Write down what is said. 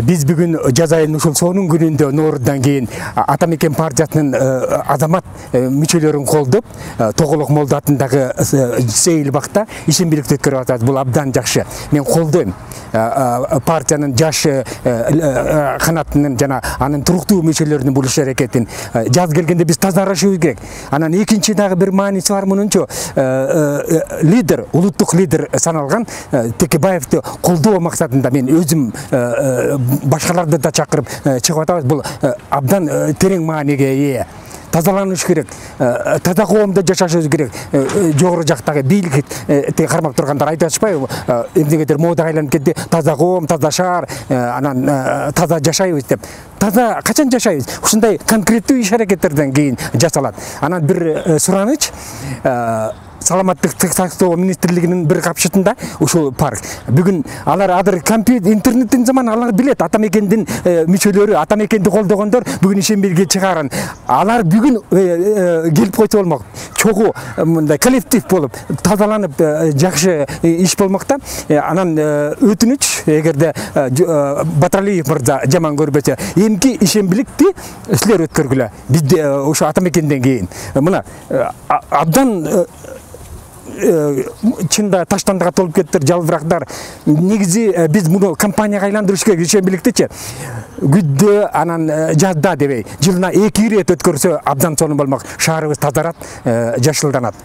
Биз бүгүн жаз айынын ушул сонун күнүндө Нооруздан кийин Атамекен партиясынын азамат мүчөлөрүн колдоп, Тоголок Молдо атындагы сейил бакта ишембиликти өткөрүп атат. Бул абдан жакшы. Мен колдойм. Партиянын жаш канатынын жана анын туруктуу мүчөлөрүнүн бул иш аракетин. Жаз келгенде биз тазалашыбыз керек. Анан экинчи дагы бир мааниси бар мунунчу, лидер, улуттук лидер саналган Текебаевди колдоо максатында мен өзүм башкаларды да чакырып чыгып атабыз. Бул абдан терең мааниге ээ. Тазаланыш керек, таза коомдо жашашыбыз керек. Жогору жактагы бийлик кармап тургандар айтып атышпайбы? Эмнегедир модага айланып кетти, таза коом, таза шаар, анан таза жашайбыз деп. Таза качан жашайбыз? Ушундай конкреттүү иш аракеттерден кийин жасалат. Анан бир сураныч, Саламаттык сактоо министрлигинин бир капчытында ушул парк. Бүгүн алар компьютер, интернеттин заманы, алар билет Атамекендин мүчөлөрү, Атамекенди колдогондор бүгүн ишембиликке чыгарын. Алар бүгүн келип койсо болмок. Чогуу мындай коллектив болуп, тазаланып, жакшы иш болмокта. Анан өтүнүч, эгерде Баталиев мырза жаман көрбөсө, эмки ишембиликти силер өткөргүлө. Бизде ошо Атамекенден кийин мына абдан чында таштандыга толуп кеттир, жалбырактар. Негизи биз муну компанияга айландырыш керек, ишембиликтичи. Күздө, анан жазда дебей, жылына 2 ирет өткөрсө абдан сонун болмок. Шаарыбыз тазарат, жашылданат.